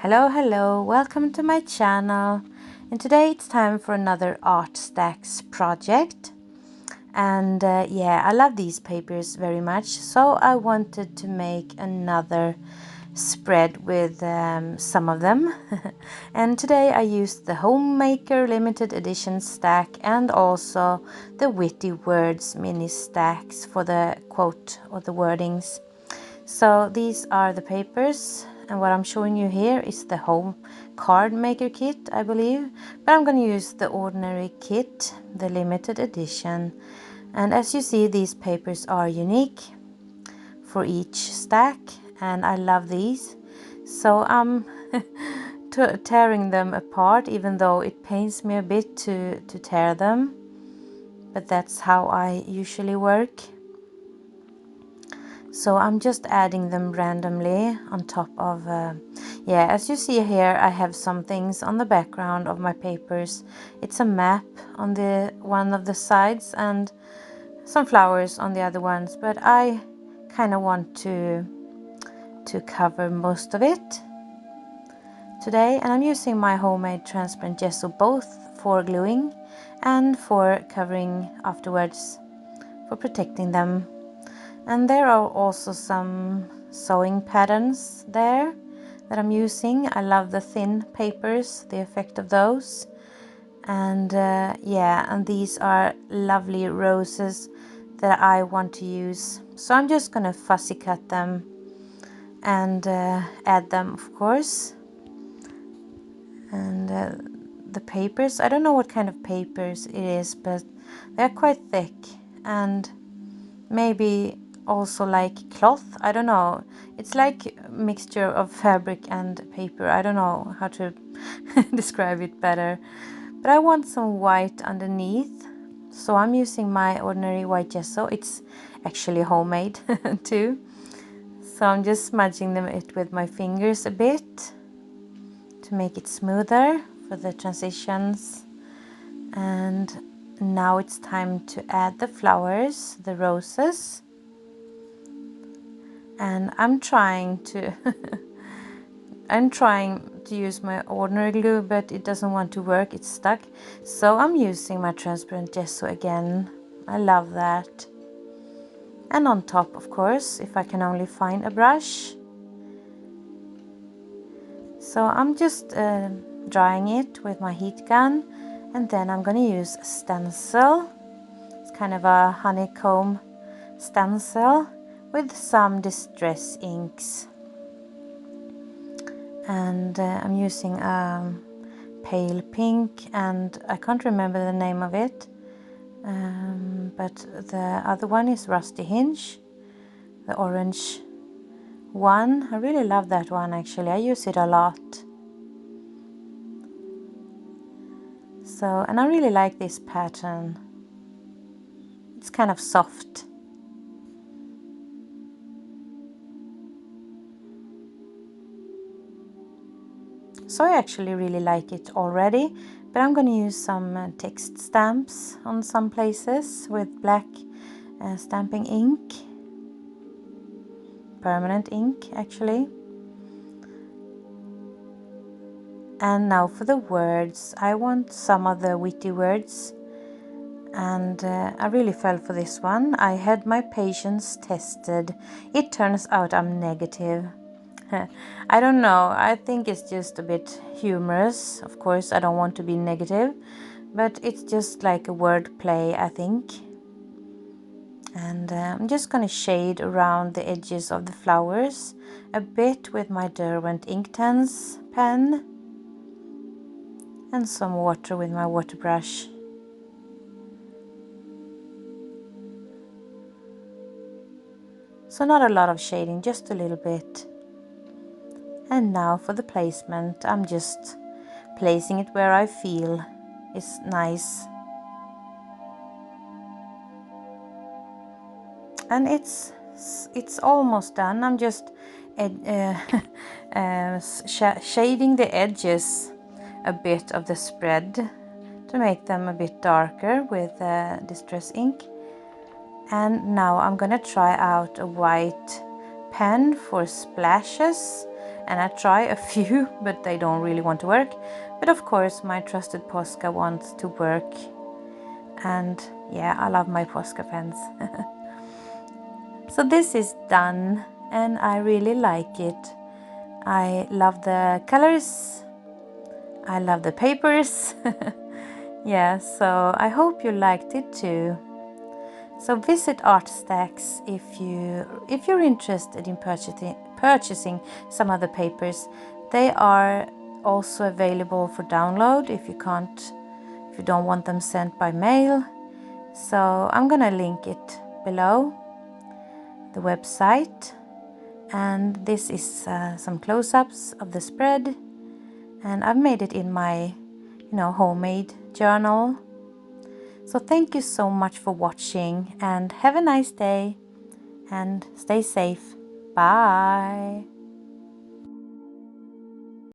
Hello, welcome to my channel. And today it's time for another Artstacks project. And yeah, I love these papers very much, so I wanted to make another spread with some of them. And today I used the Homemaker limited edition stack and also the Witty Words mini stacks for the quote or the wordings. So these are the papers, and what I'm showing you here is the home card maker kit, I believe, but I'm going to use the ordinary kit, the limited edition. And as you see, these papers are unique for each stack, and I love these. So I'm tearing them apart, even though it pains me a bit to tear them, but that's how I usually work. So I'm just adding them randomly on top of, yeah, as you see here, I have some things on the background of my papers. It's a map on the one of the sides and some flowers on the other ones, but I kind of want to cover most of it today, and I'm using my homemade transparent gesso both for gluing and for covering afterwards, for protecting them. And there are also some sewing patterns there that I'm using. I love the thin papers, the effect of those. And yeah, and these are lovely roses that I want to use. So I'm just gonna fussy cut them and add them, of course. And the papers, I don't know what kind of papers it is, but they're quite thick and maybe also like cloth. I don't know, it's like a mixture of fabric and paper. I don't know how to describe it better, but I want some white underneath, so I'm using my ordinary white gesso. It's actually homemade too, so I'm just smudging it with my fingers a bit to make it smoother for the transitions. And now it's time to add the flowers, the roses. And I'm trying to use my ordinary glue, but it doesn't want to work, it's stuck. So I'm using my transparent gesso again. I love that. And on top, of course, if I can only find a brush. So I'm just drying it with my heat gun, and then I'm going to use a stencil. It's kind of a honeycomb stencil with some distress inks. And I'm using pale pink, and I can't remember the name of it, but the other one is Rusty Hinge, the orange one. I really love that one, actually. I use it a lot. So, and I really like this pattern. It's kind of soft. So I actually really like it already, but I'm going to use some text stamps on some places with black stamping ink, permanent ink actually. And now for the words, I want some of the witty words, and I really fell for this one. I had my patience tested. It turns out I'm negative. I don't know, I think it's just a bit humorous. Of course, I don't want to be negative, but it's just like a word play, I think. And I'm just going to shade around the edges of the flowers a bit with my Derwent Inktense pen, and some water with my water brush. So not a lot of shading, just a little bit. And now for the placement, I'm just placing it where I feel is nice. And it's almost done. I'm just shading the edges a bit of the spread to make them a bit darker with distress ink. And now I'm gonna try out a white pen for splashes, and I try a few, but they don't really want to work. But of course my trusted Posca wants to work, and yeah, I love my Posca pens. So this is done and I really like it. I love the colors, I love the papers. Yeah, so I hope you liked it too. So visit Artstacks if you're interested in purchasing some of the papers. They are also available for download if you don't want them sent by mail. So I'm gonna link it below, the website. And this is some close-ups of the spread, and I've made it in my homemade journal. So thank you so much for watching and have a nice day and stay safe. Bye.